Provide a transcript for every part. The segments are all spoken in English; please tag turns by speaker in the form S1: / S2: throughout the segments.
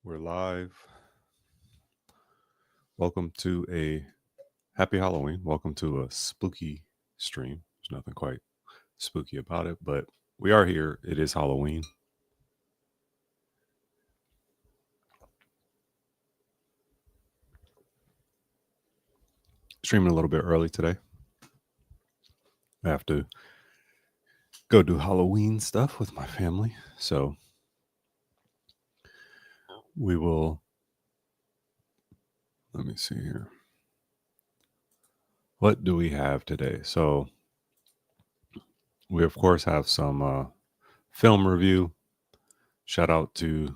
S1: We're live. Welcome to a happy Halloween. Welcome to a spooky stream. There's nothing quite spooky about it, but we are here. It is Halloween. Streaming a little bit early today. I have to go do Halloween stuff with my family. So we will, let me see here. What do we have today? So we, of course, have some film review. Shout out to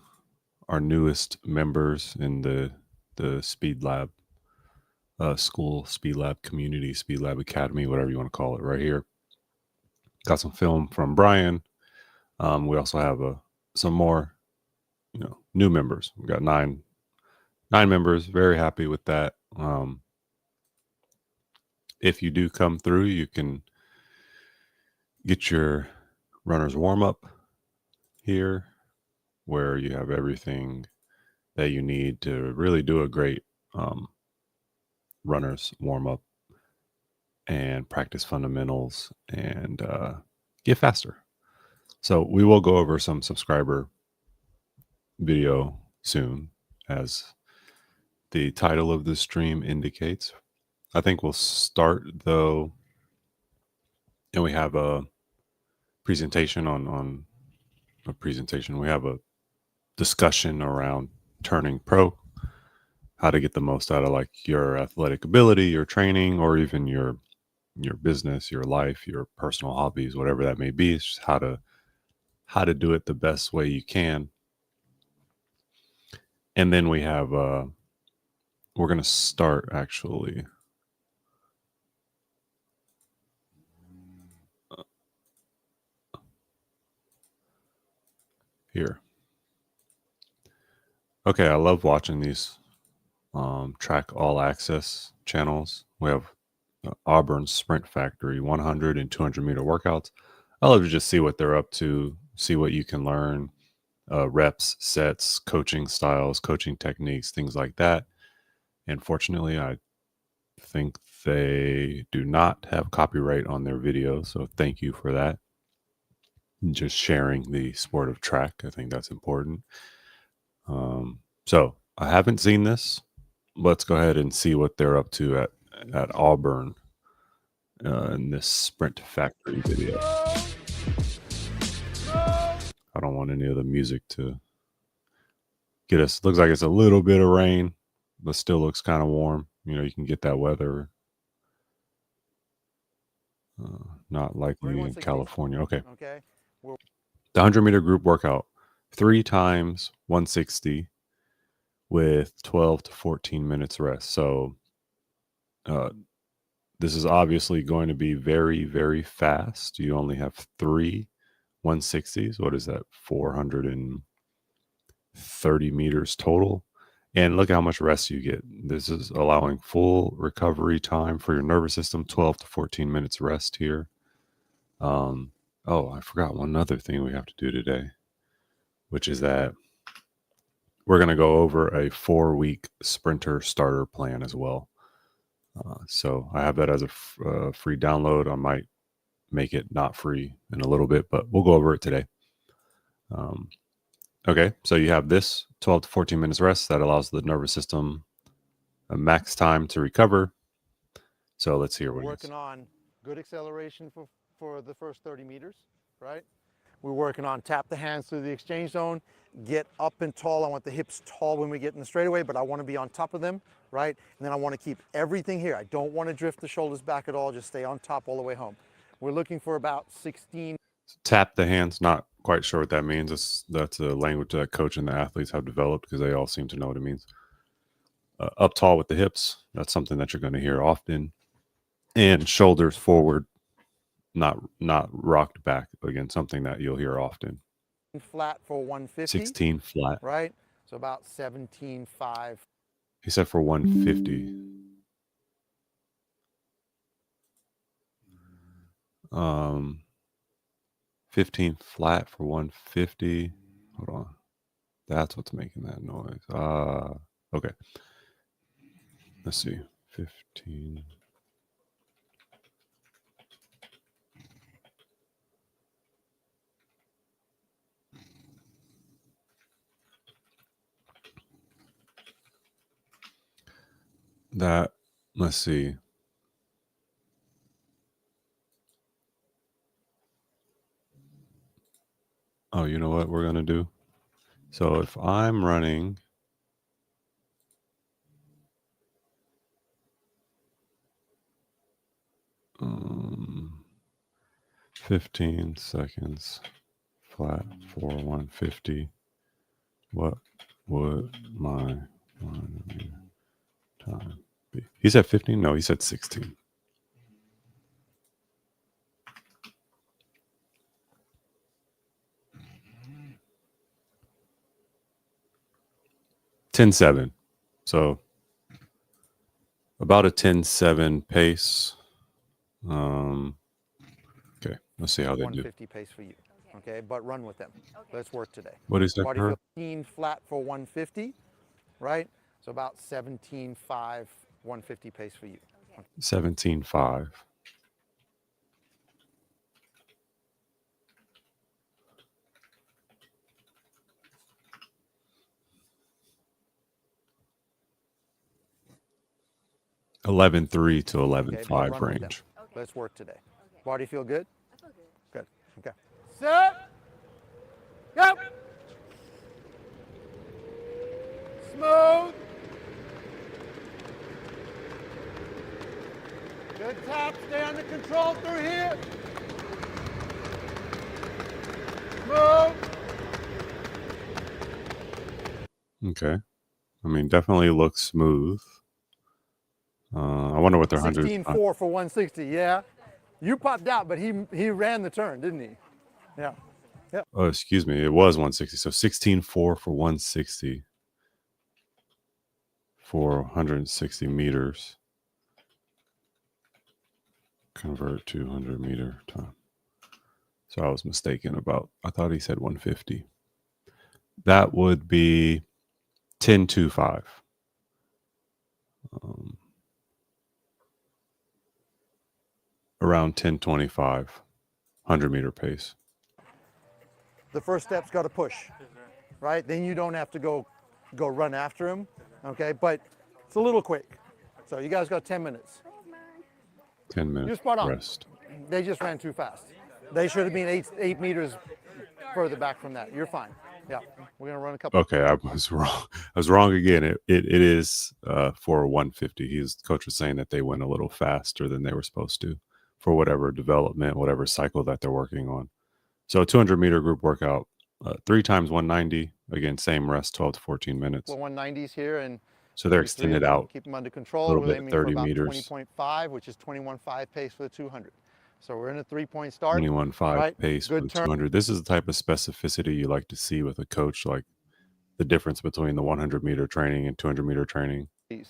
S1: our newest members in the Speed Lab school, Speed Lab community, Speed Lab Academy, whatever you want to call it, right here. Got some film from Brian. We also have some more, new members. We got nine members. Very happy with that. If you do come through, you can get your runner's warm up here, where you have everything that you need to really do a great runner's warm up and practice fundamentals and get faster. So we will go over some subscriber video soon, as the title of the stream indicates. I think we'll start though, and we have a presentation on a presentation. We have a discussion around turning pro, how to get the most out of like your athletic ability, your training, or even your business, your life, your personal hobbies, whatever that may be. It's just how to do it the best way you can. And then we have we're going to start actually here. Okay, I love watching these track all access channels. We have Auburn Sprint Factory 100 and 200 meter workouts. I love to just see what they're up to, see what you can learn, reps, sets, coaching styles, coaching techniques, things like that. And fortunately, I think they do not have copyright on their videos, so thank you for that. Just sharing the sport of track, I think that's important. So I haven't seen this. Let's go ahead and see what they're up to at Auburn in this Sprint Factory video. I don't want any of the music to get us. Looks like it's a little bit of rain, but still looks kind of warm. You can get that weather. Not likely in California. Okay. The 100 meter group workout, 3 times 160 with 12 to 14 minutes rest. So this is obviously going to be very, very fast. You only have 3 160s. What is that? 430 meters total. And look how much rest you get. This is allowing full recovery time for your nervous system, 12 to 14 minutes rest here. I forgot one other thing we have to do today, which is that we're going to go over a 4-week sprinter starter plan as well. So I have that as a free download. I might make it not free in a little bit, but we'll go over it today. Okay, so you have this 12 to 14 minutes rest that allows the nervous system a max time to recover. So let's hear what
S2: we're working on good acceleration for the first 30 meters, right? We're working on tap the hands through the exchange zone, get up and tall. I want the hips tall when we get in the straightaway, but I want to be on top of them, right? And then I want to keep everything here. I don't want to drift the shoulders back at all. Just stay on top all the way home. We're looking for about 16.
S1: Tap the hands, not quite sure what that means. That's a language that coach and the athletes have developed because they all seem to know what it means. Up tall with the hips, that's something that you're going to hear often. And shoulders forward, not rocked back. Again, something that you'll hear often.
S2: Flat for 150.
S1: 16 flat.
S2: Right? So about 17.5.
S1: He said for 150. 15 flat for 150. Hold on. That's what's making that noise. Okay. Let's see. 15. That, let's see. Oh, you know what we're going to do? So if I'm running 15 seconds flat for 150, what would my 1 meter time be? He said 15? No, he said 16. $10.7. So about a 10.7 pace. Okay, let's see how they do.
S2: 150 pace for you. Okay, but run with them. Let's work today.
S1: What is that
S2: Body
S1: for her?
S2: feel 15 flat for 150, right? So about 17.5, 150 pace for you.
S1: 17.5. $11.3 to $11.5 range.
S2: Let's work today. Body feel good? I feel good. Good. Okay. Set. Go. Smooth. Good tap. Stay under control through here. Smooth.
S1: Okay. I mean, definitely looks smooth. I wonder what their 100.
S2: 16.4 for 160. Yeah. You popped out, but he ran the turn, didn't he? Yeah. Yep.
S1: Oh, excuse me. It was 160. So 16.4 for 160 for 160 meters. Convert to 100 meter time. So I was mistaken about, I thought he said 150. That would be 10.25. Around 10.25, 100 meter pace.
S2: The first step's got to push, right? Then you don't have to go run after him, okay? But it's a little quick. So you guys got 10 minutes.
S1: 10 minutes
S2: You're spot on.
S1: rest.
S2: They just ran too fast. They should have been 8 meters further back from that. You're fine. Yeah, we're gonna run a couple.
S1: Okay, I was wrong. I was wrong again. It is for 150. Coach was saying that they went a little faster than they were supposed to for whatever development, whatever cycle that they're working on. So a 200 meter group workout, 3 times 190. Again, same rest, 12 to 14 minutes.
S2: Well, 190s here, and
S1: so they're extended out.
S2: Keep them under control.
S1: A little
S2: We're
S1: bit,
S2: aiming
S1: 30
S2: for about
S1: meters.
S2: 20.5, which is 21.5 pace for the 200. So we're in a 3-point start.
S1: 21.5
S2: right?
S1: pace
S2: Good
S1: for the
S2: turn.
S1: 200. This is the type of specificity you like to see with a coach, like the difference between the 100 meter training and 200 meter training.
S2: Sorry.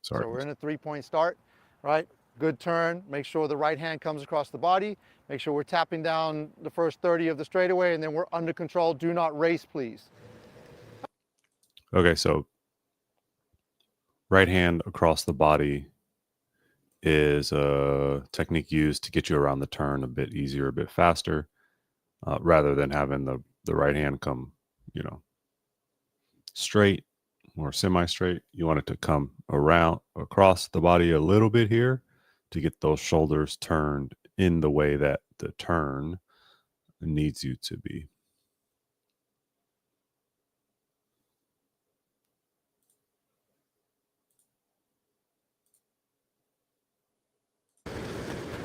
S1: Sorry.
S2: So we're in a 3-point start, right? Good turn. Make sure the right hand comes across the body. Make sure we're tapping down the first 30 of the straightaway, and then we're under control. Do not race, please.
S1: Okay, so right hand across the body is a technique used to get you around the turn a bit easier, a bit faster, rather than having the right hand come, straight or semi-straight. You want it to come around across the body a little bit here to get those shoulders turned in the way that the turn needs you to be.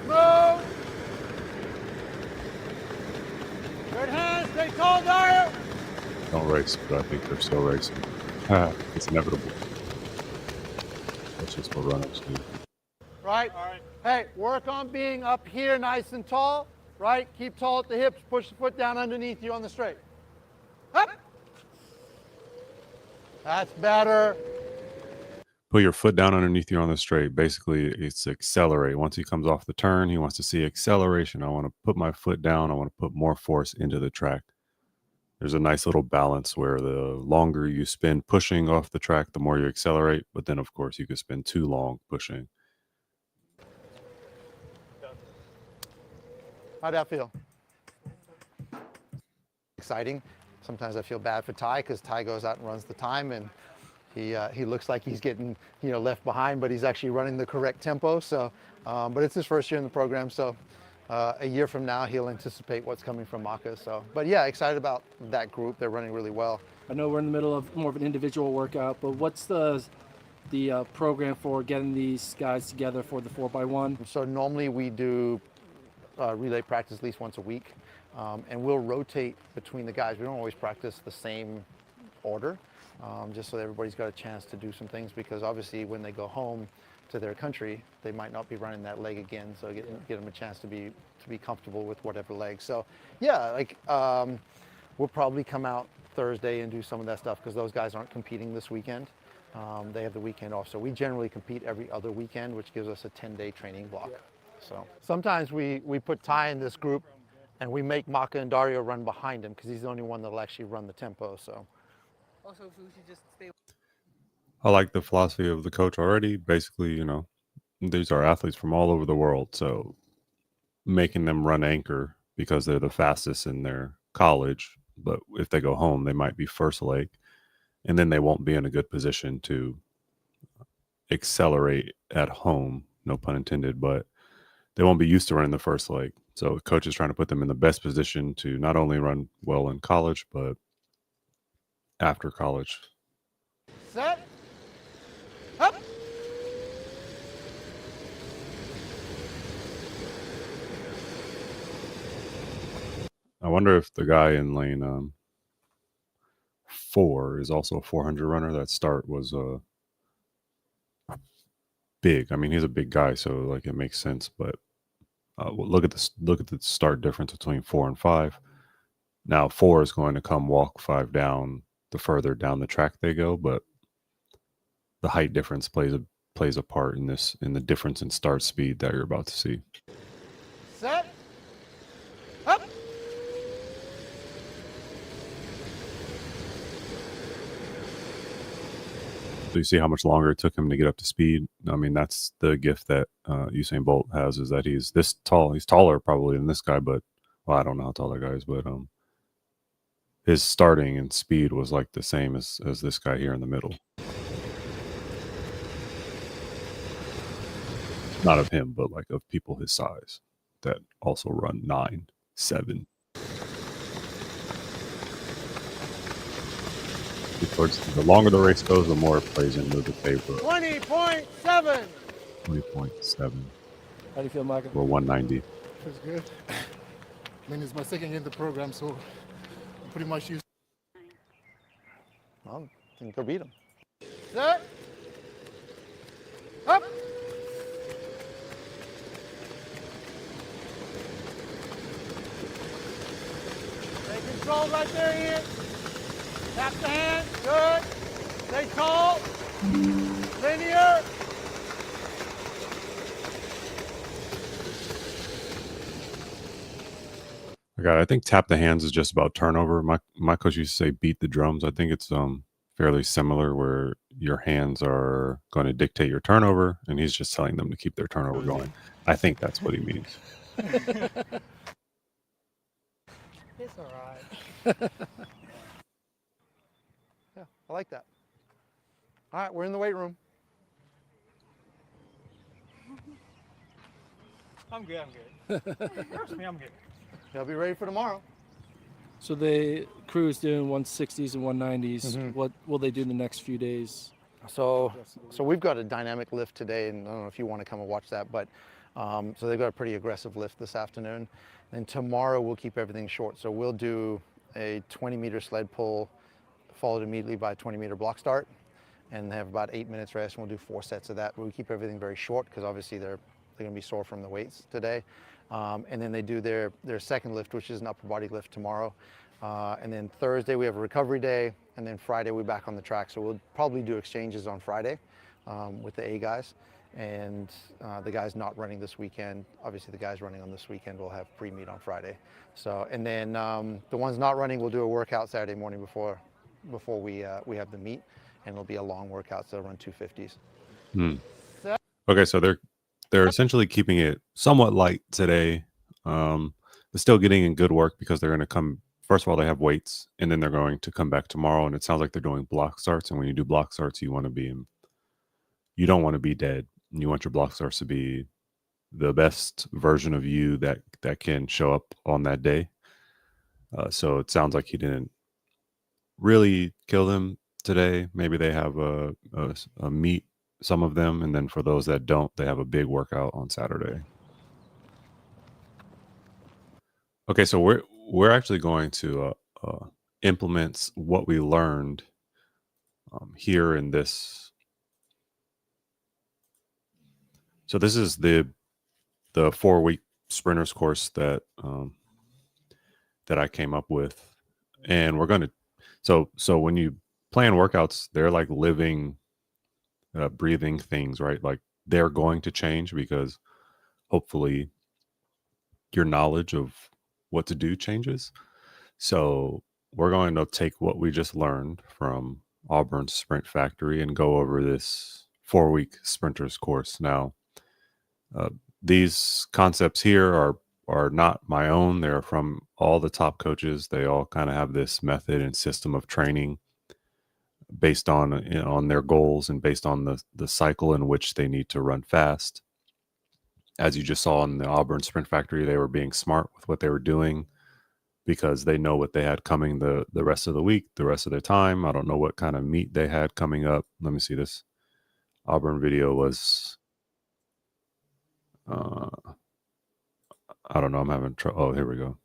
S2: Move. Good hands. Stay tall, Dario.
S1: Don't race, but I think they're still racing. It's inevitable. That's just what runners do.
S2: Right? Hey, work on being up here nice and tall, right? Keep tall at the hips. Push the foot down underneath you on the straight. Up. That's better.
S1: Put your foot down underneath you on the straight. Basically, it's accelerate. Once he comes off the turn, he wants to see acceleration. I want to put my foot down. I want to put more force into the track. There's a nice little balance where the longer you spend pushing off the track, the more you accelerate. But then, of course, you could spend too long pushing.
S2: How'd that feel? Exciting. Sometimes I feel bad for Ty because Ty goes out and runs the time, and he looks like he's getting left behind, but he's actually running the correct tempo. So, but it's his first year in the program, so a year from now he'll anticipate what's coming from Maka. So, but yeah, excited about that group. They're running really well.
S3: I know we're in the middle of more of an individual workout, but what's the program for getting these guys together for the 4x1?
S2: So normally we do relay practice at least once a week, and we'll rotate between the guys. We don't always practice the same order, just so that everybody's got a chance to do some things, because obviously when they go home to their country, they might not be running that leg again, so get them a chance to be comfortable with whatever leg. So yeah, like we'll probably come out Thursday and do some of that stuff, because those guys aren't competing this weekend. They have the weekend off, so we generally compete every other weekend, which gives us a 10-day training block. Yeah. So sometimes we put Ty in this group, and we make Maka and Dario run behind him, because he's the only one that'll actually run the tempo. So
S4: Also, we should just stay.
S1: I like the philosophy of the coach already. Basically, these are athletes from all over the world. So making them run anchor because they're the fastest in their college, but if they go home, they might be first leg, and then they won't be in a good position to accelerate at home, no pun intended, but they won't be used to running the first leg. So coach is trying to put them in the best position to not only run well in college, but after college.
S2: set, up.
S1: I wonder if the guy in lane 4 is also a 400 runner. That start was big. I mean, he's a big guy, so like it makes sense. But look at the start difference between 4 and 5. Now 4 is going to come walk 5 down the further down the track they go, but the height difference plays a part in the difference in start speed that you're about to see.
S2: Set, up.
S1: So you see how much longer it took him to get up to speed. I mean, that's the gift that Usain Bolt has, is that he's this tall. He's taller probably than this guy, but well, I don't know how tall that guy is, but his starting and speed was like the same as this guy here in the middle. Not of him, but like of people his size that also run 9, 7. The longer the race goes, the more it plays into the favor.
S2: 20.7.
S1: 20.7.
S3: How do you feel, Michael?
S1: Or 190.
S5: Feels good. I mean, it's my second year in the program, so I'm pretty much used.
S2: Well, I think they'll beat him. Set, up. Take control right there, Ian. Tap the hand, good. Stay tall, linear.
S1: I think tap the hands is just about turnover. My coach used to say beat the drums. I think it's fairly similar, where your hands are going to dictate your turnover, and he's just telling them to keep their turnover going. I think that's what he means.
S4: It's all right.
S2: Yeah, I like that. All right, we're in the weight room.
S4: I'm good. Personally, I'm good.
S2: They'll be ready for tomorrow.
S3: So the crew is doing 160s and 190s.
S2: Mhm.
S3: What will they do in the next few days?
S2: So we've got a dynamic lift today, and I don't know if you want to come and watch that, but so they've got a pretty aggressive lift this afternoon. And tomorrow we'll keep everything short. So we'll do a 20-meter sled pull, followed immediately by a 20-meter block start, and they have about 8 minutes rest, and we'll do 4 sets of that. But we keep everything very short, because obviously they're going to be sore from the weights today. And then they do their second lift, which is an upper body lift tomorrow. And then Thursday we have a recovery day, and then Friday we're back on the track. So we'll probably do exchanges on Friday with the A guys. and the guys not running this weekend. Obviously, the guys running on this weekend will have pre-meet on Friday. So, and then the ones not running will do a workout Saturday morning before we have the meet, and it'll be a long workout. So they'll run 250s.
S1: Hmm. Okay, so they're essentially keeping it somewhat light today. They're still getting in good work because they're going to come. First of all, they have weights, and then they're going to come back tomorrow. And it sounds like they're doing block starts. And when you do block starts, you don't want to be dead. You want your block starts to be the best version of you that can show up on that day. So it sounds like he didn't really kill them today. Maybe they have a meet, some of them, and then for those that don't, they have a big workout on Saturday. Okay, so we're actually going to implement what we learned here in this. So this is the 4-week sprinters course that I came up with, and we're going to. So when you plan workouts, they're like living, breathing things, right? Like they're going to change because hopefully your knowledge of what to do changes. So we're going to take what we just learned from Auburn Sprint Factory and go over this 4-week sprinters course. Now, these concepts here are not my own. They're from all the top coaches. They all kind of have this method and system of training based on on their goals and based on the cycle in which they need to run fast. As you just saw in the Auburn Sprint Factory, they were being smart with what they were doing because they know what they had coming the rest of the week, the rest of their time. I don't know what kind of meet they had coming up. Let me see this. Auburn video was, I don't know. I'm having trouble. Oh, here we go.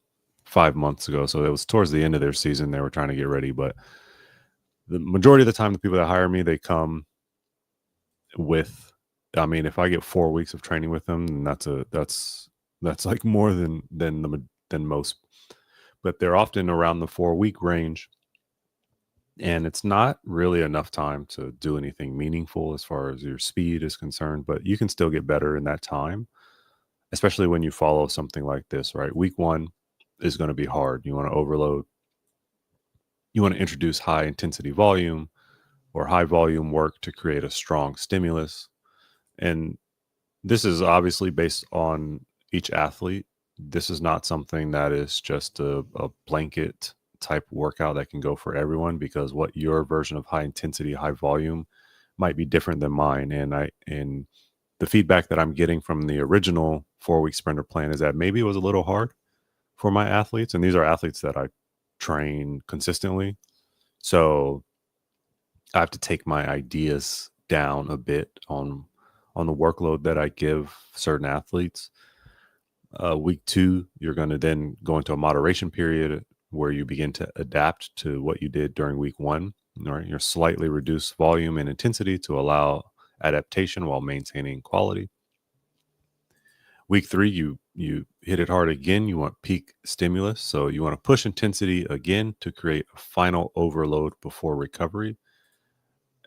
S1: 5 months ago. So it was towards the end of their season. They were trying to get ready, but the majority of the time, the people that hire me, they come with, I mean, if I get 4 weeks of training with them, then that's like more than most, but they're often around the 4-week range. And it's not really enough time to do anything meaningful as far as your speed is concerned, but you can still get better in that time, especially when you follow something like this, right? Week 1 is going to be hard. You want to overload. You want to introduce high intensity volume or high volume work to create a strong stimulus. And this is obviously based on each athlete. This is not something that is just a blanket type workout that can go for everyone, because what your version of high intensity, high volume might be different than mine. And the feedback that I'm getting from the original 4-week sprinter plan is that maybe it was a little hard for my athletes. And these are athletes that I train consistently. So I have to take my ideas down a bit on the workload that I give certain athletes. Week 2, you're going to then go into a moderation period where you begin to adapt to what you did during week 1. Right? You're slightly reduce volume and intensity to allow adaptation while maintaining quality. Week 3, you hit it hard again. You want peak stimulus. So you want to push intensity again to create a final overload before recovery.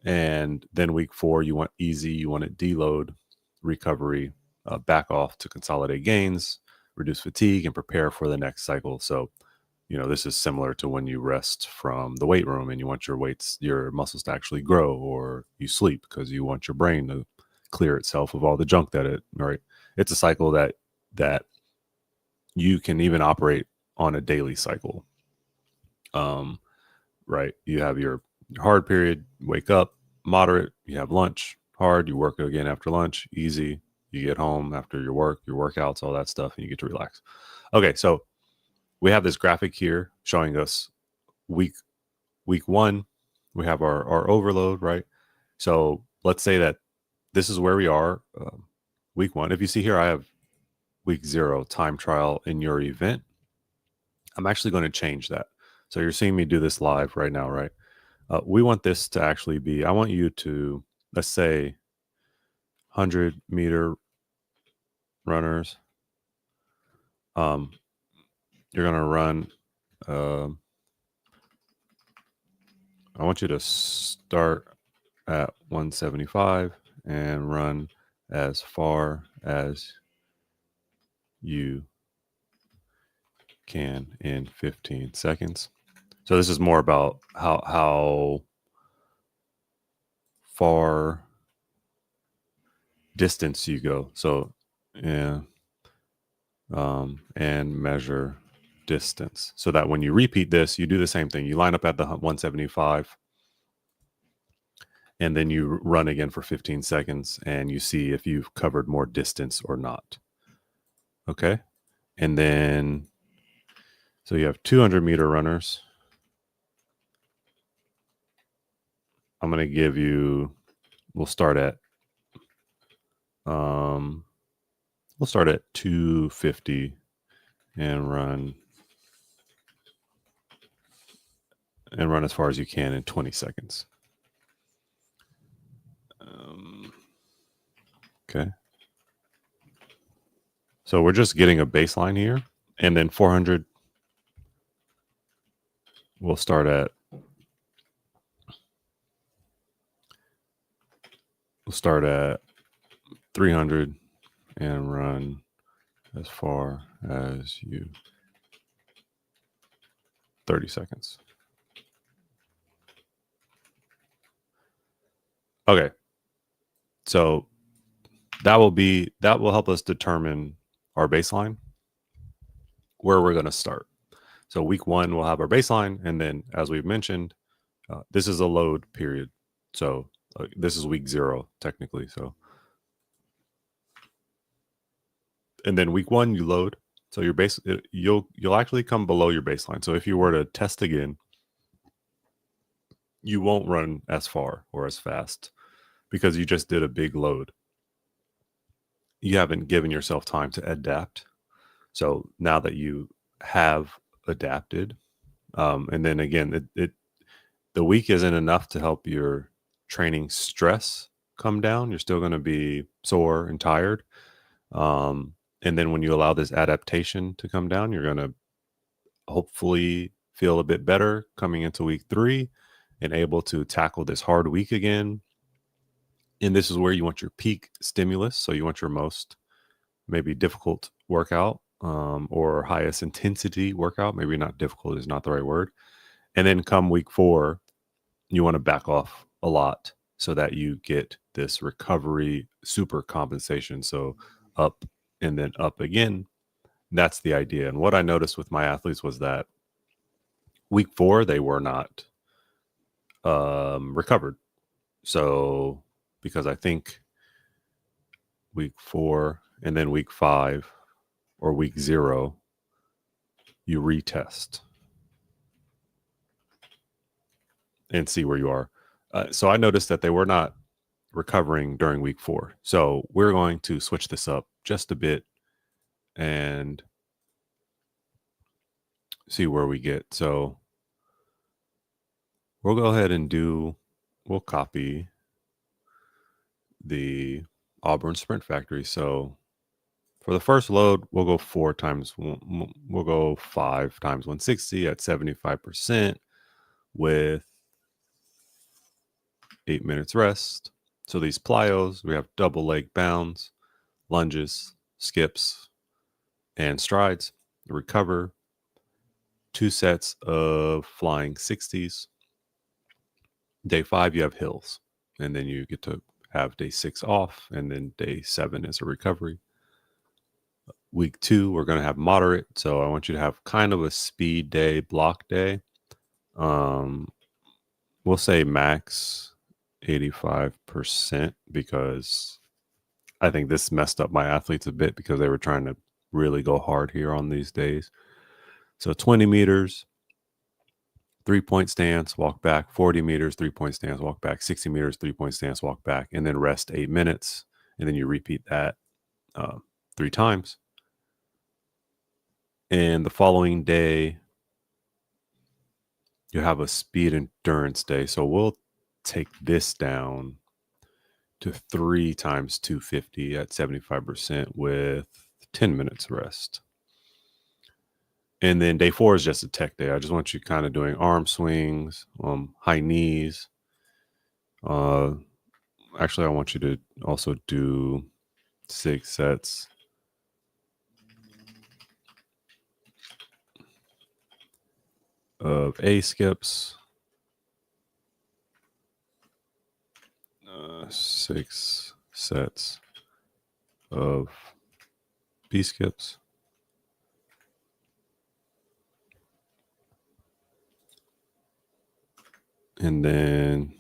S1: And then week 4, you want easy. You want to deload, recovery, back off to consolidate gains, reduce fatigue, and prepare for the next cycle. So, this is similar to when you rest from the weight room and you want your muscles to actually grow, or you sleep because you want your brain to clear itself of all the junk right? It's a cycle that you can even operate on a daily cycle. Right. You have your hard period, wake up, moderate, you have lunch, hard, you work again after lunch, easy, you get home after your work, your workouts, all that stuff, and you get to relax. Okay, so we have this graphic here showing us week 1, we have our overload, right? So let's say that this is where we are, week 1. If you see here, I have week 0 time trial in your event. I'm actually going to change that. So you're seeing me do this live right now, right? We want this to actually be, I want you to, let's say, 100-meter runners. You're going to run, I want you to start at 175 and run as far as you can in 15 seconds. So this is more about how far distance you go. So yeah, and measure distance, so that when you repeat this, you do the same thing. You line up at the 175, and then you run again for 15 seconds, and you see if you've covered more distance or not. Okay, and then so you have 200-meter runners. I'm going to give you. We'll start at 250 and run as far as you can in 20 seconds. Okay. So we're just getting a baseline here, and then 400. We'll start at 300 and run as far as you 30 seconds. Okay. So that will help us determine our baseline, where we're going to start. So week 1, we'll have our baseline. And then, as we've mentioned, this is a load period. So this is week 0, technically. So, and then week 1, you load. So your base, you'll actually come below your baseline. So if you were to test again, you won't run as far or as fast because you just did a big load. You haven't given yourself time to adapt. So now that you have adapted, and then again, the week isn't enough to help your training stress come down. You're still going to be sore and tired. And then when you allow this adaptation to come down, you're going to hopefully feel a bit better coming into week 3 and able to tackle this hard week again. And this is where you want your peak stimulus. So you want your most maybe difficult workout, or highest intensity workout. Maybe not difficult is not the right word. And then come week 4, you want to back off a lot so that you get this recovery super compensation. So up and then up again. That's the idea. And what I noticed with my athletes was that week 4, they were not recovered. So because I think week 4 and then week 5 or week 0, you retest and see where you are. So I noticed that they were not recovering during week 4. So we're going to switch this up just a bit and see where we get. So we'll go ahead and we'll copy the Auburn Sprint Factory. So for the first load, we'll go 5 times 160 at 75% with 8 minutes rest. So these plyos, we have double leg bounds, lunges, skips, and strides. Recover 2 sets of flying 60s. Day 5, you have hills, and then you get to have day 6 off, and then day 7 is a recovery. Week 2, we're going to have moderate. So I want you to have kind of a speed day, block day. We'll say max 85% because I think this messed up my athletes a bit because they were trying to really go hard here on these days. So 20 meters, 3-point stance, walk back, 40 meters, 3-point stance, walk back, 60 meters, 3-point stance, walk back, and then rest 8 minutes. And then you repeat that 3 times. And the following day, you have a speed endurance day. So we'll take this down to 3 times 250 at 75% with 10 minutes rest. And then day 4 is just a tech day. I just want you kind of doing arm swings, high knees. Actually, I want you to also do 6 sets of A skips, 6 sets of B skips, and then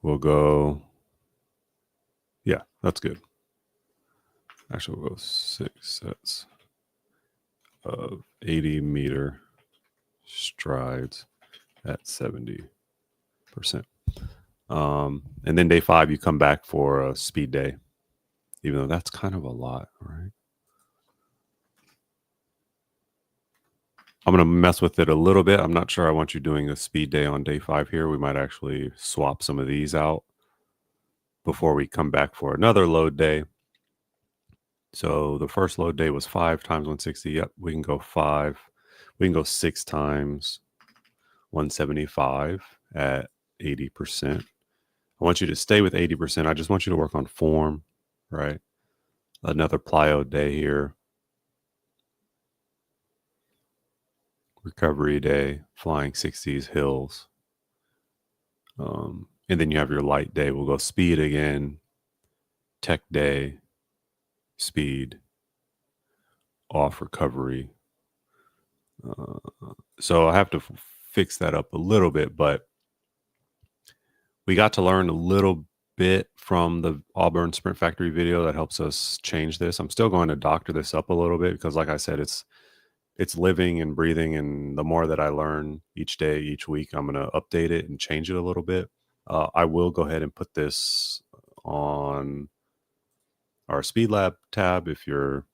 S1: we'll go, yeah, that's good. Actually, we'll go 6 sets of 80-meter strides at 70%. And then day 5, you come back for a speed day, even though that's kind of a lot, right? I'm going to mess with it a little bit. I'm not sure I want you doing a speed day on day 5 here. We might actually swap some of these out before we come back for another load day. So the first load day was 5 times 160. Yep, we can go 5. We can go 6 times 175 at 80%. I want you to stay with 80%. I just want you to work on form, right? Another plyo day here. Recovery day, flying 60s hills. And then you have your light day. We'll go speed again, tech day, speed, off recovery. So I have to fix that up a little bit, but we got to learn a little bit from the Auburn Sprint Factory video that helps us change this. I'm still going to doctor this up a little bit because, like I said, it's living and breathing, and the more that I learn each day, each week, I'm going to update it and change it a little bit. I will go ahead and put this on our Speed Lab tab. If you're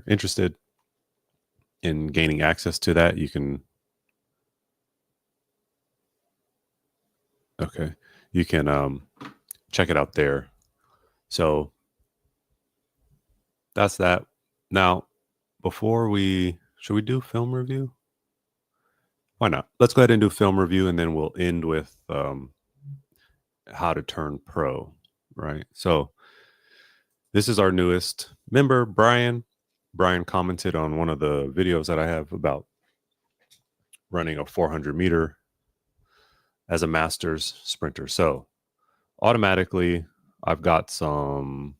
S1: interested in gaining access to that, you can. Okay, you can check it out there. So that's that. Now, should we do film review? Why not? Let's go ahead and do film review, and then we'll end with how to turn pro, right? So this is our newest member, Brian. Brian commented on one of the videos that I have about running a 400-meter as a master's sprinter. So automatically, I've got some,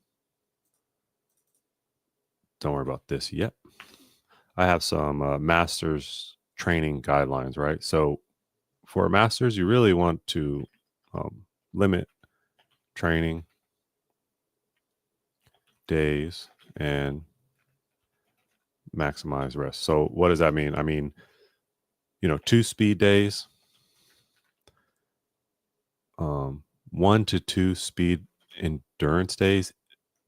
S1: don't worry about this yet. I have some master's training guidelines, right? So for a master's, you really want to limit training days and maximize rest. So what does that mean? I mean, 2 speed days, 1 to 2 speed endurance days.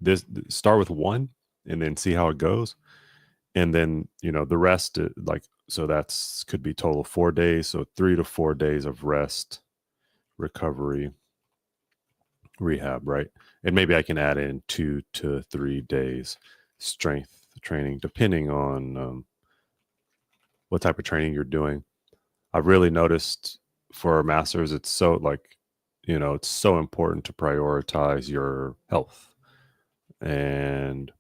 S1: This start with 1 and then see how it goes. And then, the rest, so that's could be total 4 days. So 3 to 4 days of rest, recovery, rehab, right? And maybe I can add in 2 to 3 days strength training, depending on what type of training you're doing. I've really noticed for masters, it's so it's so important to prioritize your health and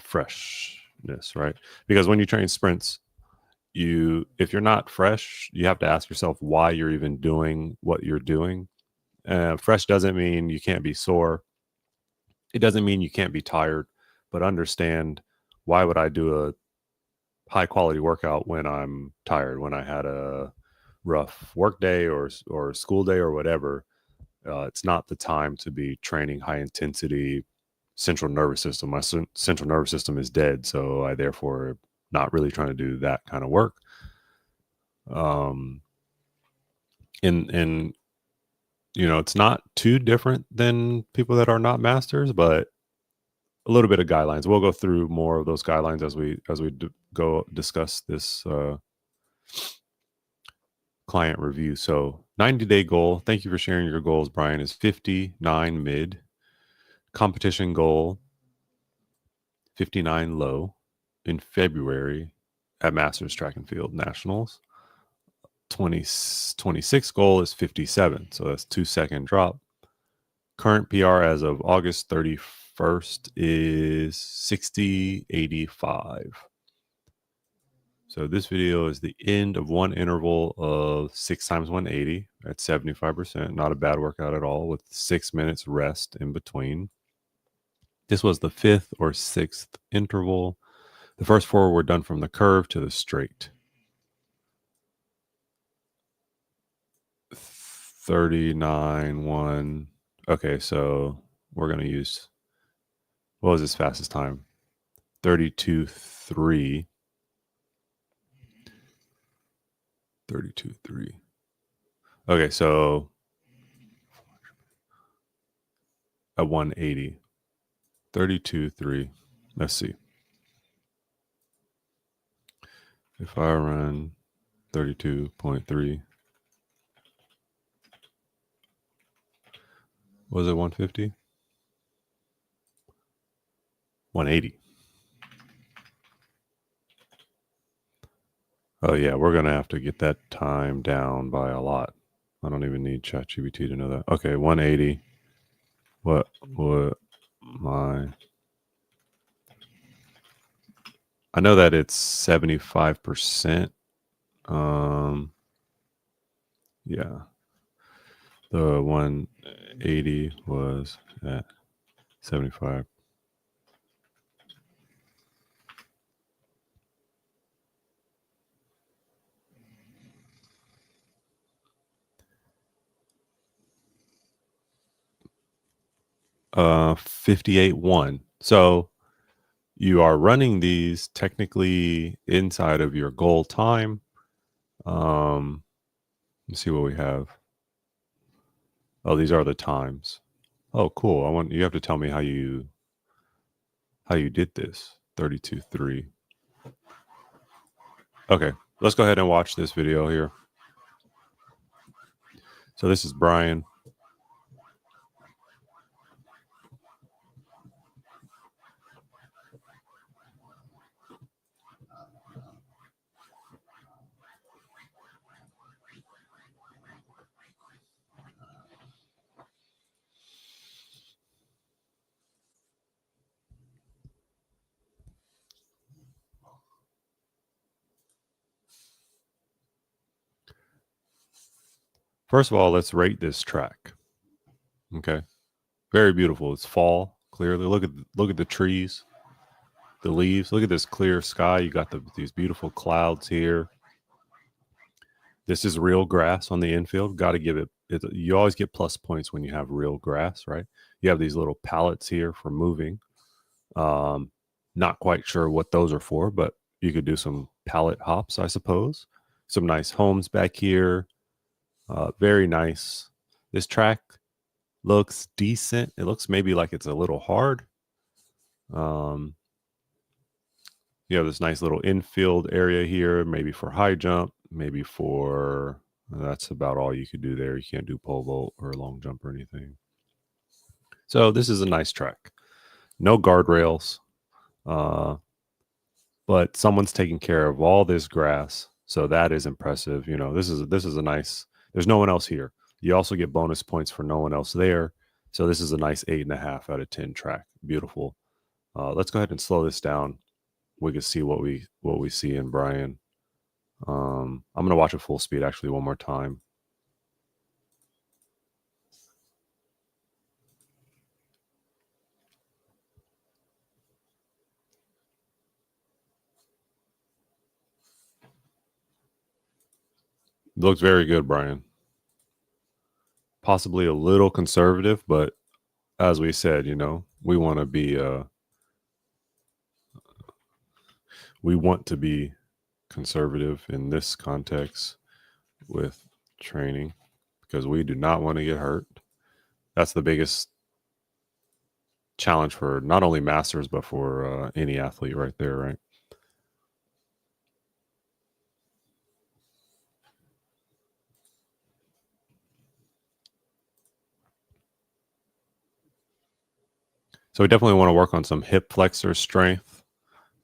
S1: freshness, right? Because when you train sprints, if you're not fresh, you have to ask yourself why you're even doing what you're doing. Fresh doesn't mean you can't be sore. It doesn't mean you can't be tired, but understand, why would I do a high quality workout when I'm tired, when I had a rough work day or school day or whatever? It's not the time to be training high intensity central nervous system. My central nervous system is dead, so I therefore not really trying to do that kind of work. And it's not too different than people that are not masters, but a little bit of guidelines. We'll go through more of those guidelines as we go discuss this client review. So 90-day goal. Thank you for sharing your goals, Brian. Is 59 mid. Competition goal 59 low in February at Masters Track and Field Nationals. 2026 goal is 57. So that's 2-second drop. Current PR as of August 31st is 60.85. So this video is the end of one interval of 6 times 180 at 75%. Not a bad workout at all, with 6 minutes rest in between. This was the 5th or 6th interval. The first 4 were done from the curve to the straight. 39.1. Okay, so we're going to use, what was his fastest time? 32.3. 32.3. Okay, so at 180. 32.3. Let's see. If I run 32.3, was it 150? 180. Oh yeah, we're gonna have to get that time down by a lot. I don't even need ChatGPT to know that. Okay, 180. What my? I know that it's 75%. Yeah. The 180 was at 75. Uh, 58.1. So you are running these technically inside of your goal time. Let's see what we have. Oh, these are the times. Oh, cool. You have to tell me how you did this. 32.3. Okay, let's go ahead and watch this video here. So this is Brian. First of all, let's rate this track. Okay. Very beautiful. It's fall, clearly. Look at the trees, the leaves. Look at this clear sky. You got these beautiful clouds here. This is real grass on the infield. Got to give it. You always get plus points when you have real grass, right? You have these little pallets here for moving. Not quite sure what those are for, but you could do some pallet hops, I suppose. Some nice homes back here. Very nice. This track looks decent. It looks maybe like it's a little hard. You have this nice little infield area here, maybe for high jump, maybe for, that's about all you could do there. You can't do pole vault or long jump or anything. So this is a nice track. No guardrails, but someone's taking care of all this grass. So that is impressive. You know, this is a nice, there's no one else here. You also get bonus points for no one else there. So this is a nice 8.5 out of 10 track. Beautiful. Let's go ahead and slow this down. We can see what we see in Brian. I'm gonna watch it full speed actually one more time. Looks very good, Brian. Possibly a little conservative, but as we said, you know, we want to be conservative in this context with training because we do not want to get hurt. That's the biggest challenge for not only masters but for any athlete right there, right? So we definitely want to work on some hip flexor strength,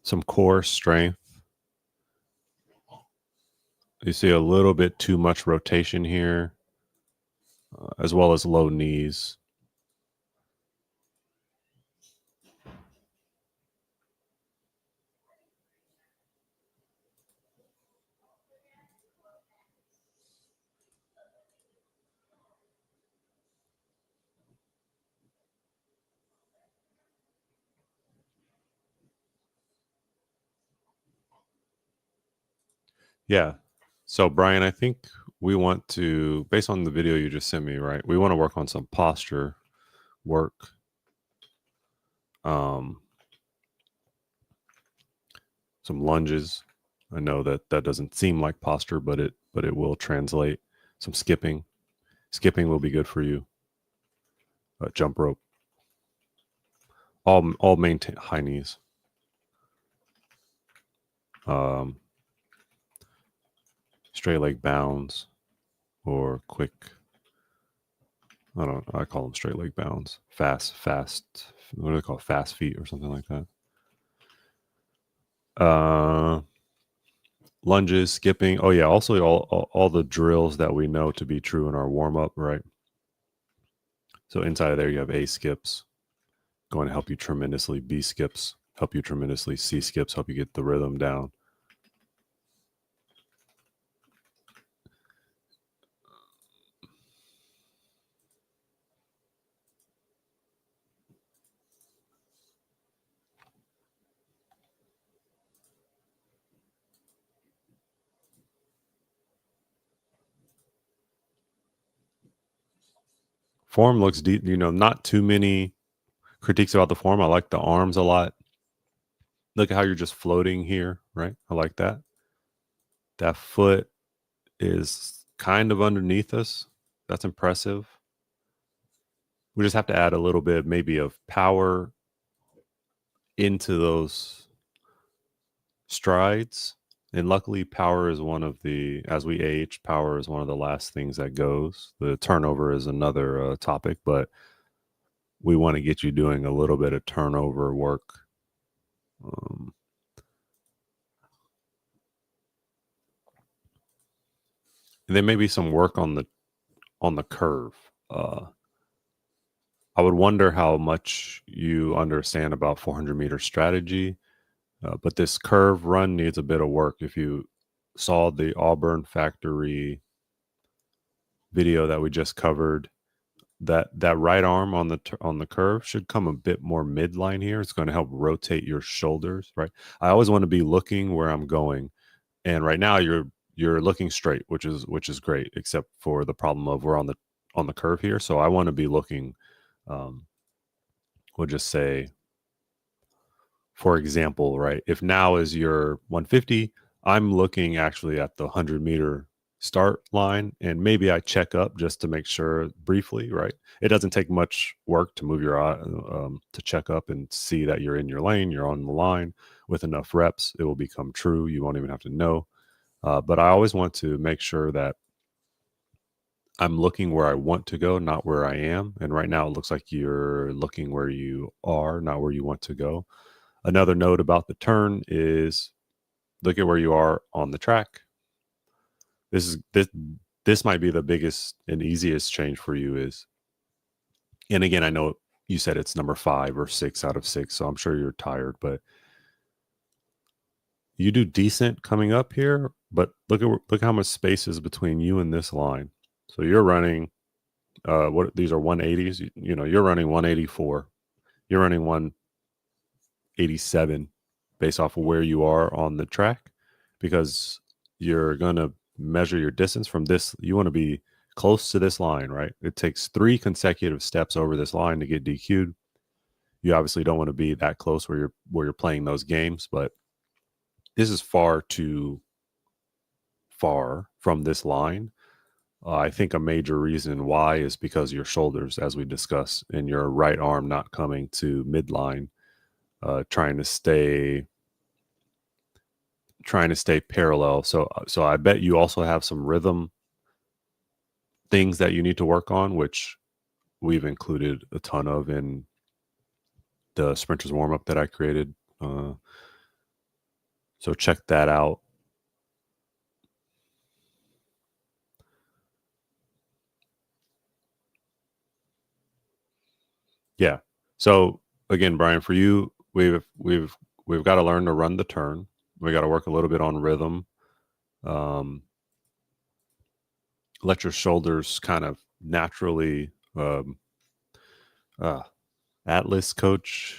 S1: some core strength. You see a little bit too much rotation here, as well as low knees. Yeah. So, Brian, I think we want to, based on the video you just sent me, right? We want to work on some posture work. Some lunges. I know that doesn't seem like posture, but it will translate. Some skipping. Skipping will be good for you. Jump rope. All maintain high knees. Straight leg bounds or quick. I call them straight leg bounds. Fast. What do they call it? Fast feet or something like that. Lunges, skipping. Oh yeah, also all the drills that we know to be true in our warm up, right? So inside of there you have A skips, going to help you tremendously. B skips, help you tremendously. C skips, help you get the rhythm down. Form looks deep, not too many critiques about the form. I like the arms a lot. Look at how you're just floating here, right? I like that. That foot is kind of underneath us. That's impressive. We just have to add a little bit maybe of power into those strides. And luckily, power is one of the, as we age, power is one of the last things that goes. The turnover is another topic, but we want to get you doing a little bit of turnover work. And then maybe some work on the curve. I would wonder how much you understand about 400-meter strategy, but this curve run needs a bit of work. If you saw the Auburn factory video that we just covered, that right arm on the curve should come a bit more midline here. It's going to help rotate your shoulders, right? I always want to be looking where I'm going, and right now you're looking straight, which is great, except for the problem of we're on the curve here. So I want to be looking. We'll just say, for example, right? If now is your 150, I'm looking actually at the 100-meter start line, and maybe I check up just to make sure briefly, right? It doesn't take much work to move your eye to check up and see that you're in your lane, you're on the line. With enough reps, it will become true. You won't even have to know. But I always want to make sure that I'm looking where I want to go, not where I am. And right now it looks like you're looking where you are, not where you want to go. Another note about the turn is look at where you are on the track. This might be the biggest and easiest change for you is, and again, I know you said it's number 5 or 6 out of 6, so I'm sure you're tired, but you do decent coming up here, but look how much space is between you and this line. So you're running these are 180s, you're running 184. You're running 187 based off of where you are on the track, because you're going to measure your distance from this. You want to be close to this line, right? It takes 3 consecutive steps over this line to get DQ'd. You obviously don't want to be that close where you're playing those games, but this is far too far from this line. I think a major reason why is because your shoulders, as we discussed, and your right arm not coming to midline, trying to stay parallel. So I bet you also have some rhythm things that you need to work on, which we've included a ton of in the sprinters warm up that I created. So check that out. Yeah. So again, Brian, for you, we've got to learn to run the turn. We got to work a little bit on rhythm. Let your shoulders kind of naturally Atlas coach.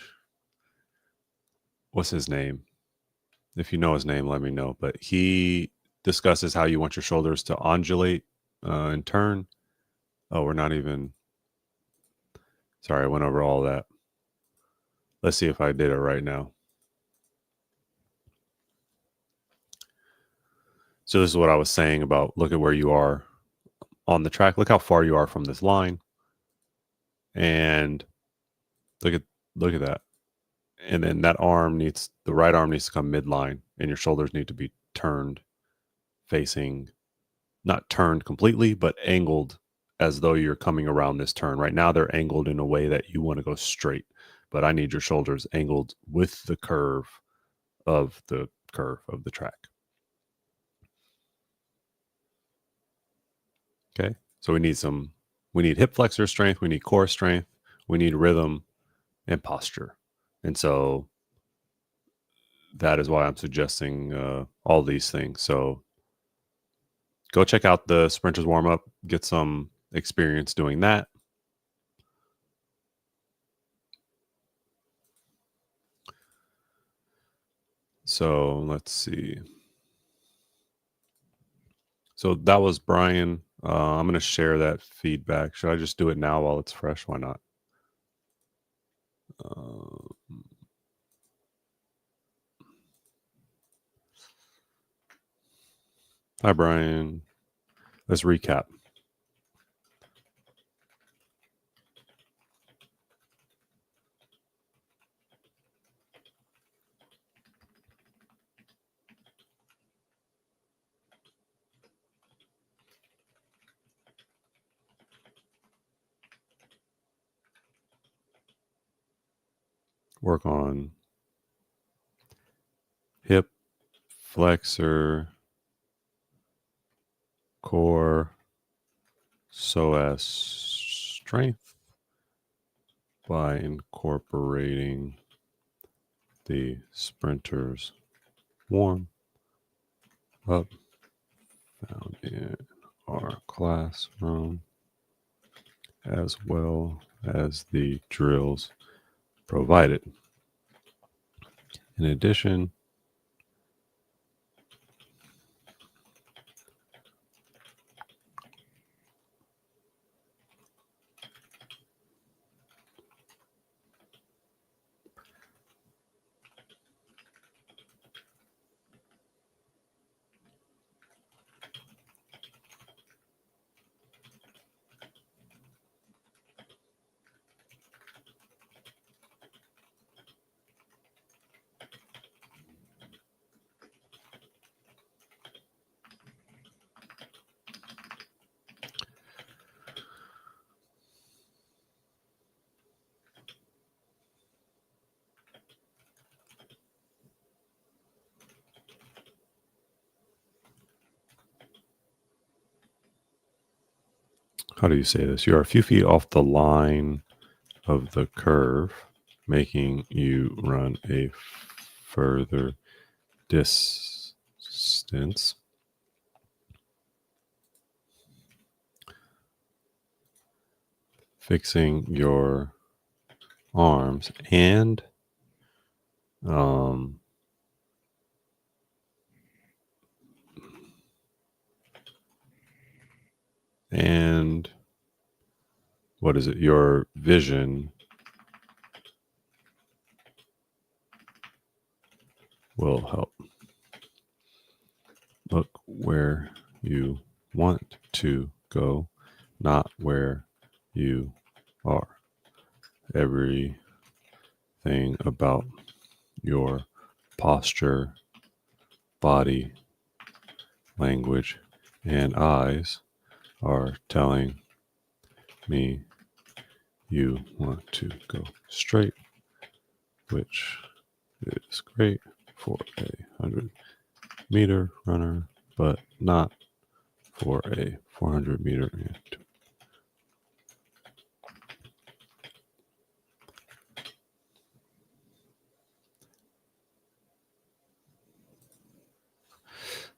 S1: What's his name? If you know his name, let me know. But he discusses how you want your shoulders to undulate and turn. Oh, we're not even. Sorry, I went over all that. Let's see if I did it right now. So this is what I was saying about look at where you are on the track. Look how far you are from this line. And look at that. And then the right arm needs to come midline, and your shoulders need to be turned, facing, not turned completely, but angled as though you're coming around this turn. Right now they're angled in a way that you want to go straight, but I need your shoulders angled with the curve of the track. Okay. So we need hip flexor strength, we need core strength, we need rhythm and posture. And so that is why I'm suggesting all these things. So go check out the sprinters warm up, get some experience doing that. So let's see. So that was Brian. I'm going to share that feedback. Should I just do it now while it's fresh? Why not? Hi, Brian. Let's recap. Work on hip flexor, core, psoas strength by incorporating the sprinters warm up found in our classroom, as well as the drills provided. In addition, how do you say this? You are a few feet off the line of the curve, making you run a further distance. Fixing your arms and what is it? Your vision will help. Look where you want to go, not where you are. Everything about your posture, body, language, and eyes are telling me you want to go straight, which is great for a 100-meter runner, but not for a 400-meter and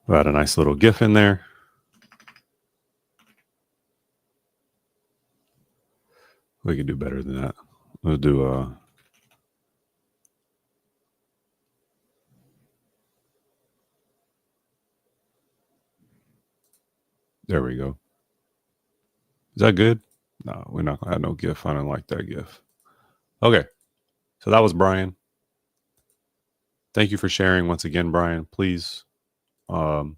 S1: We had a nice little GIF in there. We could do better than that. We'll do there we go. Is that good? No, we're not gonna have no GIF. I don't like that GIF. Okay. So that was Brian. Thank you for sharing once again, Brian. Please talk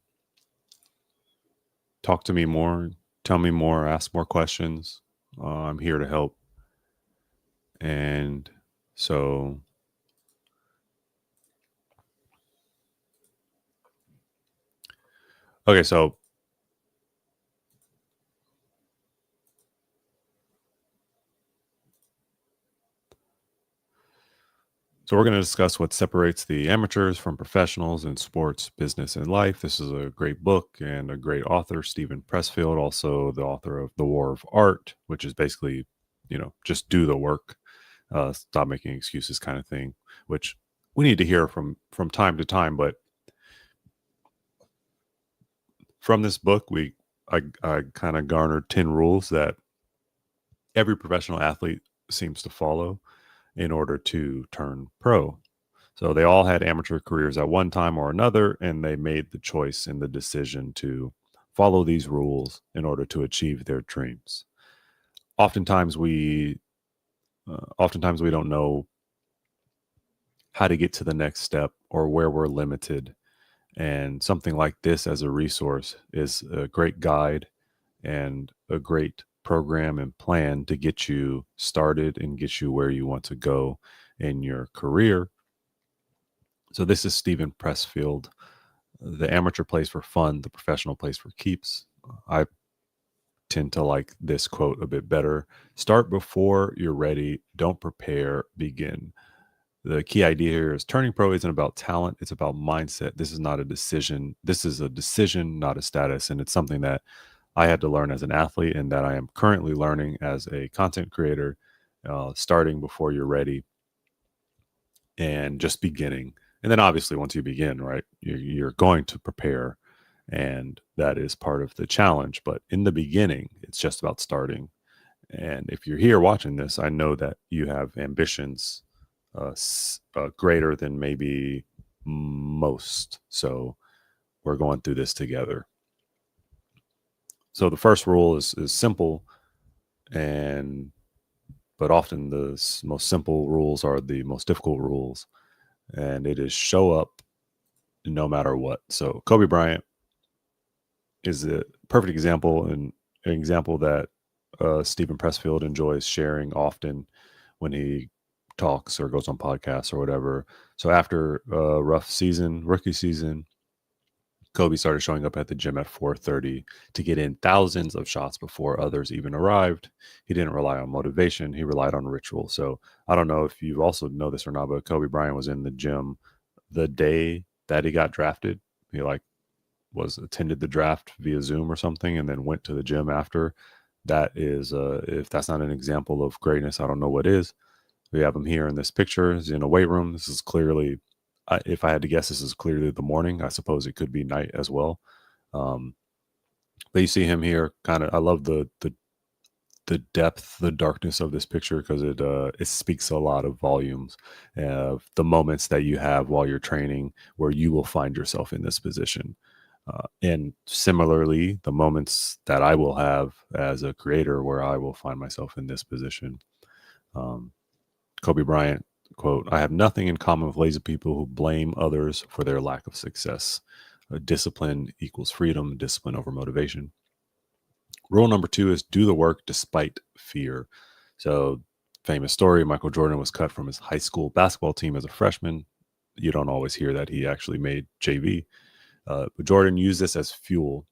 S1: to me more, tell me more, ask more questions. I'm here to help. And so, okay, so we're going to discuss what separates the amateurs from professionals in sports, business, and life. This is a great book and a great author, Stephen Pressfield, also the author of The War of Art, which is basically, just do the work, stop making excuses kind of thing, which we need to hear from time to time. But from this book, I kind of garnered 10 rules that every professional athlete seems to follow in order to turn pro. So they all had amateur careers at one time or another, and they made the choice and the decision to follow these rules in order to achieve their dreams. Oftentimes we don't know how to get to the next step or where we're limited. And something like this as a resource is a great guide and a great program and plan to get you started and get you where you want to go in your career. So this is Stephen Pressfield. The amateur plays for fun, the professional plays for keeps. I tend to like this quote a bit better. Start before you're ready. Don't prepare, begin. The key idea here is turning pro isn't about talent. It's about mindset. This is not a decision. This is a decision, not a status. And it's something that I had to learn as an athlete and that I am currently learning as a content creator, starting before you're ready and just beginning. And then obviously once you begin, right, you're going to prepare, and that is part of the challenge. But in the beginning, it's just about starting. And if you're here watching this, I know that you have ambitions greater than but most. So we're going through this together. So the first rule is simple, but often the most simple rules are the most difficult rules, and it is show up no matter what. So Kobe Bryant is a perfect example, and an example that Stephen Pressfield enjoys sharing often when he talks or goes on podcasts or whatever. So after a rough rookie season, Kobe started showing up at the gym at 4:30 to get in thousands of shots before others even arrived. He didn't rely on motivation. He relied on ritual. So I don't know if you also know this or not, but Kobe Bryant was in the gym the day that he got drafted. He attended the draft via Zoom or something and then went to the gym after. That is, if that's not an example of greatness, I don't know what is. We have him here in this picture. He's in a weight room. This is clearly, if I had to guess, this is clearly the morning. I suppose it could be night as well. But you see him here. I love the depth, the darkness of this picture, because it speaks a lot of volumes of the moments that you have while you're training, where you will find yourself in this position. And similarly, the moments that I will have as a creator, where I will find myself in this position. Kobe Bryant quote, "I have nothing in common with lazy people who blame others for their lack of success. Discipline equals freedom, discipline over motivation." Rule number 2 is do the work despite fear. So famous story, Michael Jordan was cut from his high school basketball team as a freshman. You don't always hear that he actually made JV. But Jordan used this as fuel.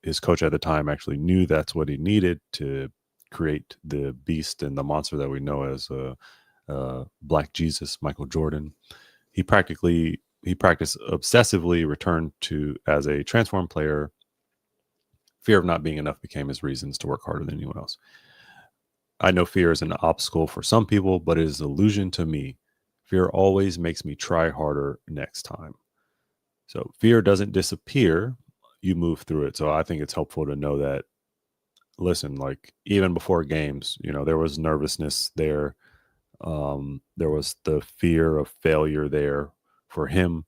S1: His coach at the time actually knew that's what he needed to create the beast and the monster that we know as Black Jesus, Michael Jordan. He practiced obsessively, returned to as a transformed player. Fear of not being enough became his reasons to work harder than anyone else. I know fear is an obstacle for some people, but it is an illusion to me. Fear always makes me try harder next time. So fear doesn't disappear, you move through it. So I think it's helpful to know that, listen, like even before games, there was nervousness there. There was the fear of failure there for him,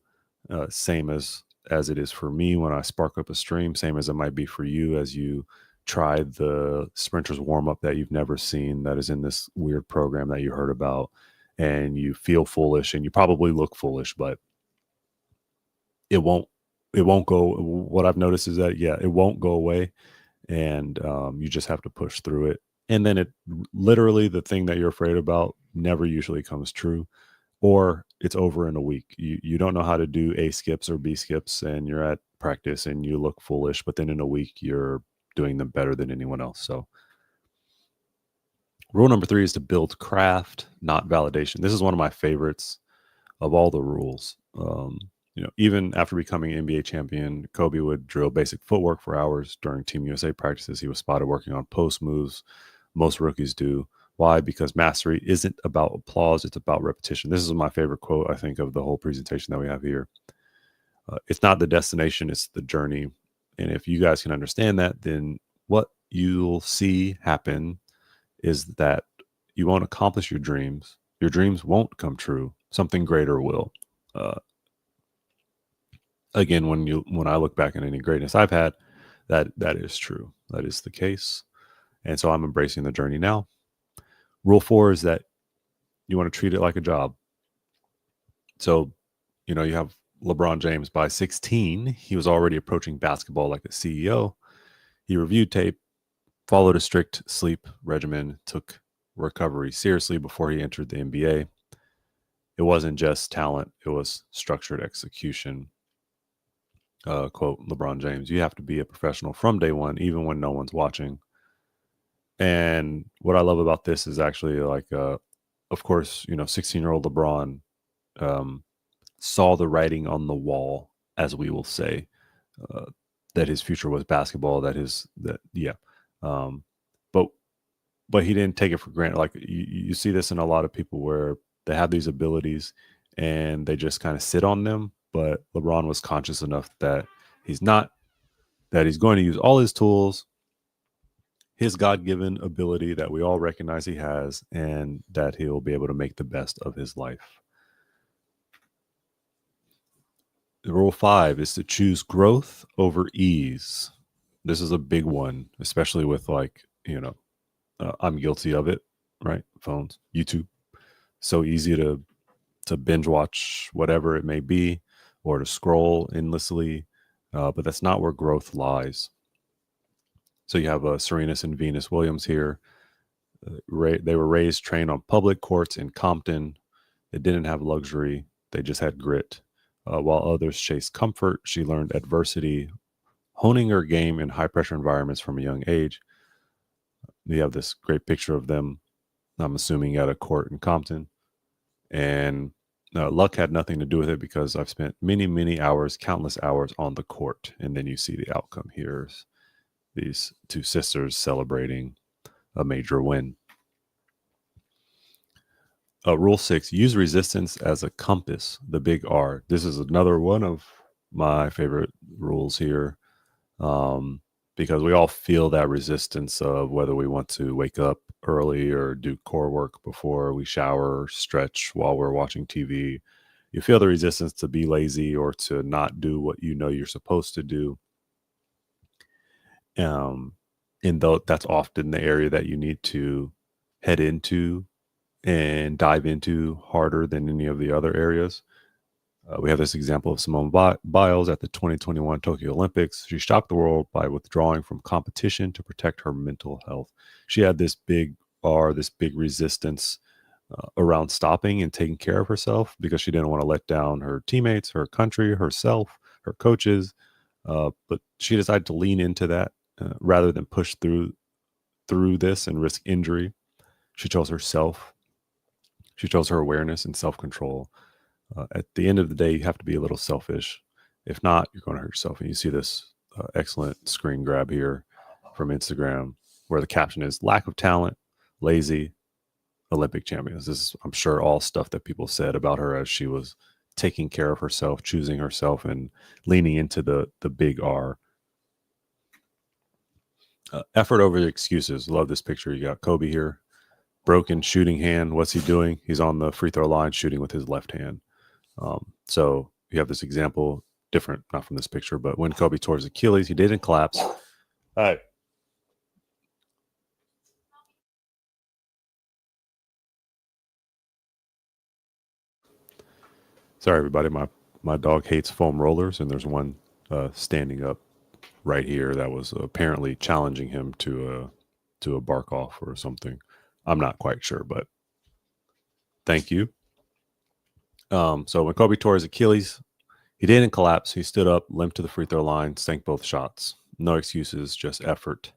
S1: same as it is for me when I spark up a stream, same as it might be for you as you try the sprinters warm up that you've never seen, that is in this weird program that you heard about, and you feel foolish and you probably look foolish, but it won't it won't go. What I've noticed is that, yeah, it won't go away, and you just have to push through it. And then it literally, the thing that you're afraid about never usually comes true, or it's over in a week. You don't know how to do A skips or B skips, and you're at practice and you look foolish, but then in a week you're doing them better than anyone else. So rule number 3 is to build craft, not validation. This is one of my favorites of all the rules. Even after becoming NBA champion, Kobe would drill basic footwork for hours during Team USA practices. He was spotted working on post moves. Most rookies do. Why? Because mastery isn't about applause. It's about repetition. This is my favorite quote, I think, of the whole presentation that we have here. It's not the destination, it's the journey. And if you guys can understand that, then what you'll see happen is that you won't accomplish your dreams. Your dreams won't come true. Something greater will. Again, when I look back at any greatness I've had, that is true. That is the case. And so I'm embracing the journey now. Rule 4 is that you want to treat it like a job. So, you have LeBron James. By 16, he was already approaching basketball like a CEO. He reviewed tape, followed a strict sleep regimen, took recovery seriously before he entered the NBA. It wasn't just talent, it was structured execution. Quote LeBron James, you have to be a professional from day one, even when no one's watching. And what I love about this is actually, like, of course, 16-year-old LeBron saw the writing on the wall, as we will say, that his future was basketball. But he didn't take it for granted. Like you see this in a lot of people where they have these abilities and they just kind of sit on them. But LeBron was conscious enough that he's going to use all his tools, his God-given ability that we all recognize he has, and that he'll be able to make the best of his life. Rule 5 is to choose growth over ease. This is a big one, especially with I'm guilty of it, right? Phones, YouTube, so easy to binge watch whatever it may be, or to scroll endlessly, but that's not where growth lies. So you have Serenus and Venus Williams here. They were raised, trained on public courts in Compton. They didn't have luxury. They just had grit. While others chased comfort, she learned adversity, honing her game in high-pressure environments from a young age. You have this great picture of them, I'm assuming, at a court in Compton. And luck had nothing to do with it, because I've spent many, many hours, countless hours on the court. And then you see the outcome here. These two sisters celebrating a major win. Rule 6, use resistance as a compass, the big R. This is another one of my favorite rules here, because we all feel that resistance of whether we want to wake up early or do core work before we shower or stretch while we're watching TV. You feel the resistance to be lazy or to not do what you're supposed to do. And though that's often the area that you need to head into and dive into harder than any of the other areas. We have this example of Simone Biles at the 2021 Tokyo Olympics. She shocked the world by withdrawing from competition to protect her mental health. She had this big resistance around stopping and taking care of herself, because she didn't want to let down her teammates, her country, herself, her coaches. But she decided to lean into that rather than push through this and risk injury. She chose herself. She chose her awareness and self-control. At the end of the day, you have to be a little selfish. If not, you're going to hurt yourself. And you see this excellent screen grab here from Instagram, where the caption is "lack of talent, lazy, Olympic champions." This is, I'm sure, all stuff that people said about her as she was taking care of herself, choosing herself, and leaning into the big R. Effort over the excuses. Love this picture. You got Kobe here, broken shooting hand. What's he doing? He's on the free throw line shooting with his left hand. So you have this example, different, not from this picture, but when Kobe tore his Achilles, he didn't collapse. All right. Sorry, everybody. My dog hates foam rollers, and there's one standing up right here that was apparently challenging him to a bark off or something. I'm not quite sure, but thank you. So when Kobe tore his Achilles, he didn't collapse. He stood up, limped to the free throw line, sank both shots. No excuses, just effort,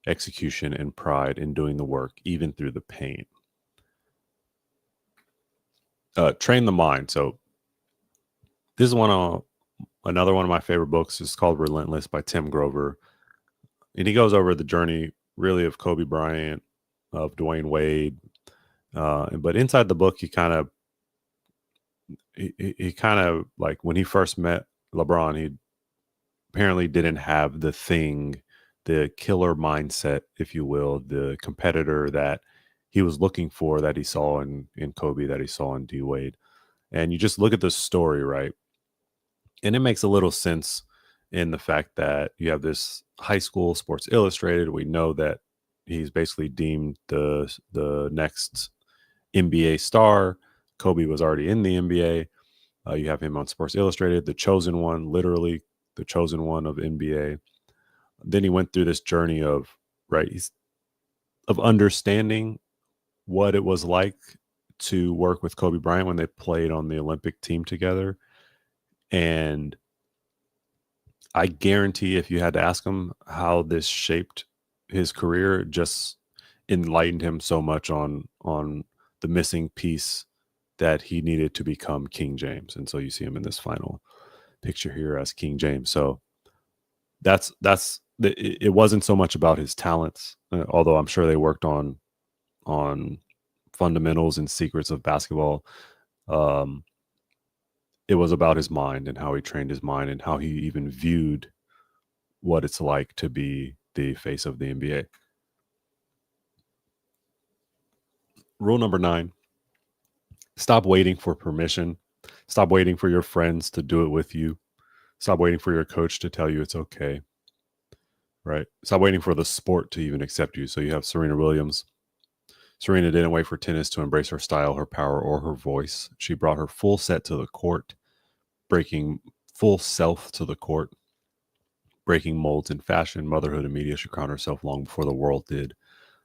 S1: execution, and pride in doing the work, even through the pain. Train the mind. So this is another one of my favorite books. It's called Relentless by Tim Grover. And he goes over the journey really of Kobe Bryant, of Dwayne Wade. But inside the book, he kind of like when he first met LeBron, he apparently didn't have the killer mindset, if you will, the competitor that he was looking for, that he saw in Kobe, that he saw in D Wade. And you just look at the story, right? And it makes a little sense in the fact that you have this high school Sports Illustrated. We know that he's basically deemed the next NBA star. Kobe was already in the NBA. You have him on Sports Illustrated, the chosen one, literally the chosen one of NBA. Then he went through this journey of understanding what it was like to work with Kobe Bryant when they played on the Olympic team together. And I guarantee if you had to ask him how this shaped his career, it just enlightened him so much on the missing piece that he needed to become King James. And so you see him in this final picture here as King James. So it wasn't so much about his talents, although I'm sure they worked on fundamentals and secrets of basketball. It was about his mind and how he trained his mind and how he even viewed what it's like to be the face of the NBA. Rule number 9, stop waiting for permission. Stop waiting for your friends to do it with you. Stop waiting for your coach to tell you it's okay. Right? Stop waiting for the sport to even accept you. So you have Serena Williams. Serena didn't wait for tennis to embrace her style, her power, or her voice. She brought her full set to the court, breaking full self to the court, breaking molds in fashion, motherhood, and media. She crowned herself long before the world did.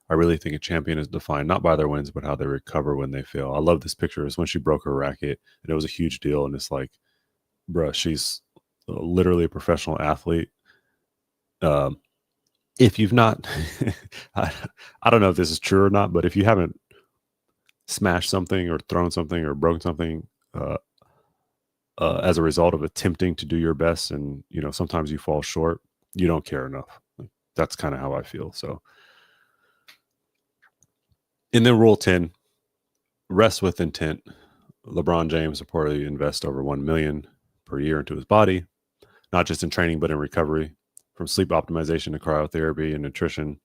S1: I really think a champion is defined not by their wins, but how they recover when they fail. I love this picture. It's when she broke her racket, and it was a huge deal. And it's like, bruh, she's literally a professional athlete. If you've not, I don't know if this is true or not, but if you haven't smashed something or thrown something or broken something as a result of attempting to do your best, and sometimes you fall short, you don't care enough. That's kind of how I feel. So, and then rule 10, rest with intent. LeBron James reportedly invests over $1 million per year into his body, not just in training, but in recovery. From sleep optimization to cryotherapy and nutrition,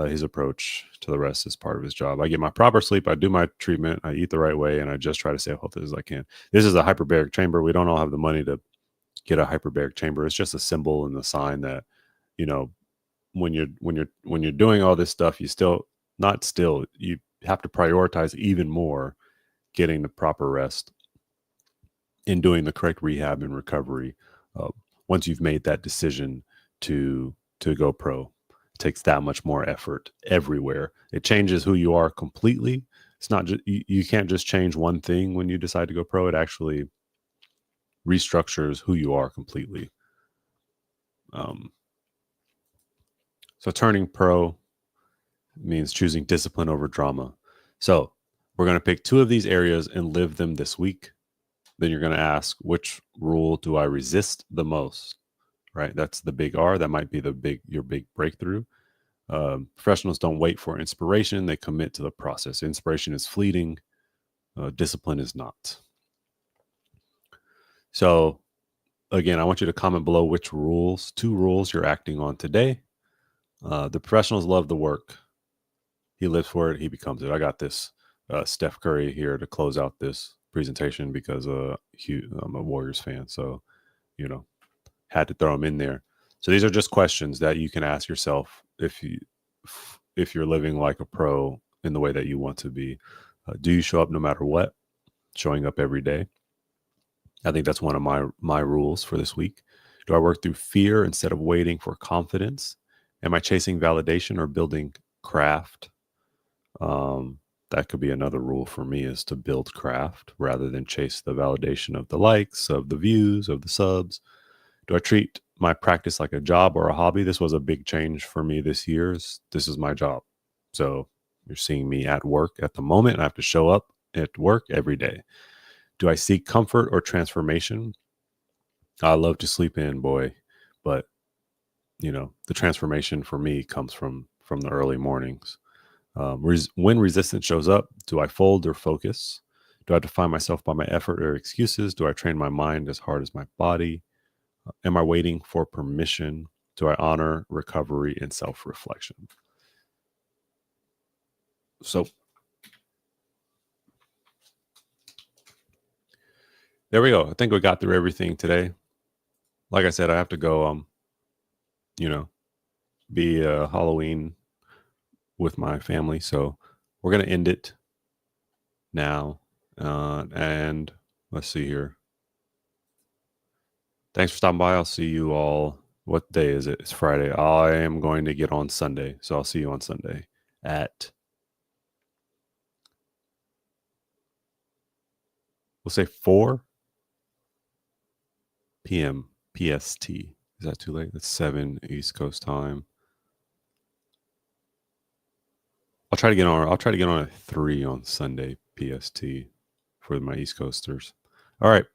S1: his approach to the rest is part of his job. I get my proper sleep, I do my treatment, I eat the right way, and I just try to stay healthy as I can. This is a hyperbaric chamber. We don't all have the money to get a hyperbaric chamber. It's just a symbol and the sign that, when you're doing all this stuff, you have to prioritize even more getting the proper rest and doing the correct rehab and recovery. Once you've made that decision to go pro, it takes that much more effort everywhere. It changes who you are completely. It's not just you can't just change one thing when you decide to go pro. It actually restructures who you are completely. So turning pro means choosing discipline over drama. So we're going to pick 2 of these areas and live them this week. Then you're going to ask, which rule do I resist the most? Right? That's the big R. That might be your big breakthrough. Professionals don't wait for inspiration. They commit to the process. Inspiration is fleeting. Discipline is not. So again, I want you to comment below which two rules you're acting on today. The professionals love the work. He lives for it. He becomes it. I got this Steph Curry here to close out this presentation because I'm a Warriors fan. So, had to throw him in there. So these are just questions that you can ask yourself if you're living like a pro in the way that you want to be. Do you show up no matter what? Showing up every day. I think that's one of my rules for this week. Do I work through fear instead of waiting for confidence? Am I chasing validation or building craft? That could be another rule for me, is to build craft rather than chase the validation of the likes, of the views, of the subs. Do I treat my practice like a job or a hobby? This was a big change for me this year. This is my job. So you're seeing me at work at the moment, and I have to show up at work every day. Do I seek comfort or transformation? I love to sleep in, boy, but the transformation for me comes from the early mornings. When resistance shows up, do I fold or focus? Do I define myself by my effort or excuses? Do I train my mind as hard as my body? Am I waiting for permission? Do I honor recovery and self-reflection? So there we go. I think we got through everything today. Like I said, I have to go, be Halloween with my family. So we're going to end it now. And let's see here. Thanks for stopping by. I'll see you all. What day is it? It's Friday. I am going to get on Sunday. So I'll see you on Sunday at, we'll say 4 p.m. PST. Is that too late? That's 7 East Coast time. I'll try to get on at 3 on Sunday PST for my East Coasters. All right.